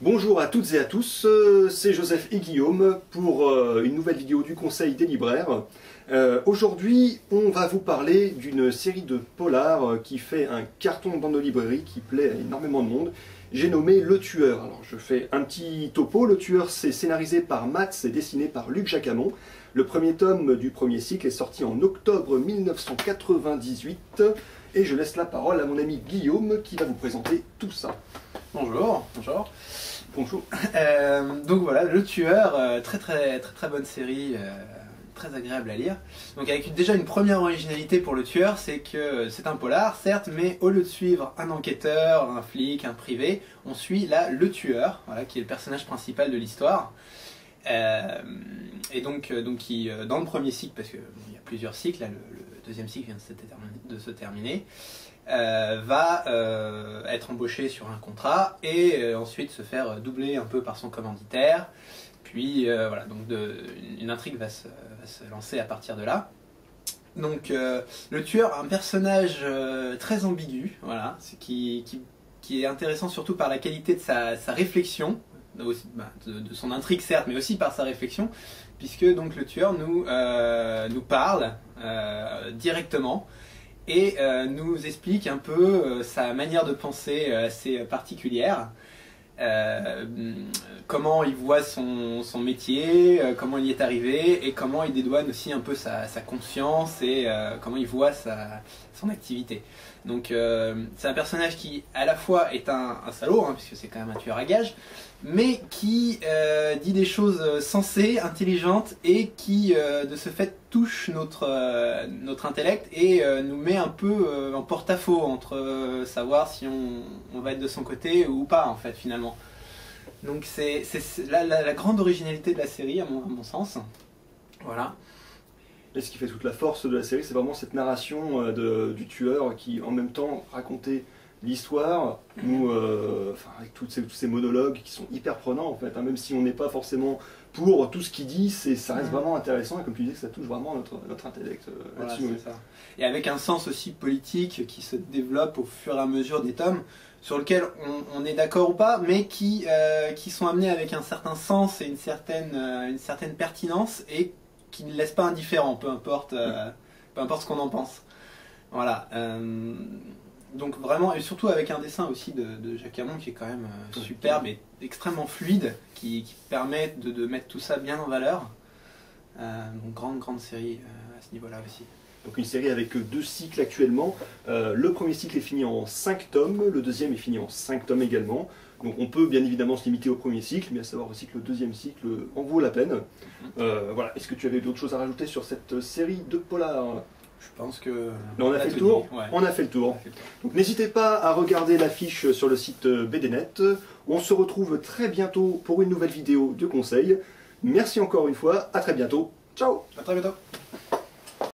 Bonjour à toutes et à tous, c'est Joseph et Guillaume pour une nouvelle vidéo du Conseil des libraires. Aujourd'hui, on va vous parler d'une série de polars qui fait un carton dans nos librairies, qui plaît à énormément de monde. J'ai nommé Le Tueur. Alors je fais un petit topo. Le Tueur, c'est scénarisé par Max et dessiné par Luc Jacamon. Le premier tome du premier cycle est sorti en octobre 1998. Et je laisse la parole à mon ami Guillaume qui va vous présenter tout ça. Bonjour, bonjour. Bonjour. Donc voilà, Le Tueur, très bonne série, très agréable à lire. Donc avec déjà une première originalité pour Le Tueur, c'est que c'est un polar, certes, mais au lieu de suivre un enquêteur, un flic, un privé, on suit là Le Tueur, voilà, qui est le personnage principal de l'histoire. Et donc qui, dans le premier cycle, parce qu'il y a plusieurs cycles, là, le deuxième cycle vient de se terminer, va être embauché sur un contrat et ensuite se faire doubler un peu par son commanditaire. Puis voilà, donc une intrigue va se lancer à partir de là. Donc Le Tueur, un personnage très ambigu, voilà, qui est intéressant surtout par la qualité de sa réflexion, de son intrigue certes, mais aussi par sa réflexion, puisque donc Le Tueur nous parle directement et nous explique un peu sa manière de penser assez particulière, comment il voit son métier, comment il y est arrivé et comment il dédouane aussi un peu sa conscience et comment il voit son activité. Donc c'est un personnage qui à la fois est un salaud, hein, puisque c'est quand même un tueur à gages, mais qui dit des choses sensées, intelligentes et qui de ce fait touche notre intellect et nous met un peu en porte-à-faux entre savoir si on va être de son côté ou pas en fait finalement. Donc c'est la grande originalité de la série à mon sens. Voilà. Et ce qui fait toute la force de la série, c'est vraiment cette narration du tueur qui en même temps racontait l'histoire, avec tous ces monologues qui sont hyper prenants en fait, hein, même si on n'est pas forcément pour tout ce qu'il dit, ça reste vraiment intéressant et comme tu disais, ça touche vraiment notre intellect voilà, là-dessus. C'est ça. Et avec un sens aussi politique qui se développe au fur et à mesure des tomes, sur lequel on est d'accord ou pas, mais qui sont amenés avec un certain sens et une certaine pertinence et qui ne laisse pas indifférent, peu importe ce qu'on en pense. Voilà. Donc vraiment, et surtout avec un dessin aussi de Jacamon qui est quand même superbe et extrêmement fluide, qui permet de mettre tout ça bien en valeur. Donc grande série à ce niveau-là aussi. Donc une série avec 2 cycles actuellement. Le premier cycle est fini en 5 tomes, le deuxième est fini en 5 tomes également. Donc on peut bien évidemment se limiter au premier cycle, mais à savoir aussi que le deuxième cycle en vaut la peine. Voilà. Est-ce que tu avais d'autres choses à rajouter sur cette série de polars ? Je pense que... On a fait le tour. Ouais. On a fait le tour. Donc n'hésitez pas à regarder l'affiche sur le site BDnet. On se retrouve très bientôt pour une nouvelle vidéo de conseil. Merci encore une fois, à très bientôt. Ciao. À très bientôt.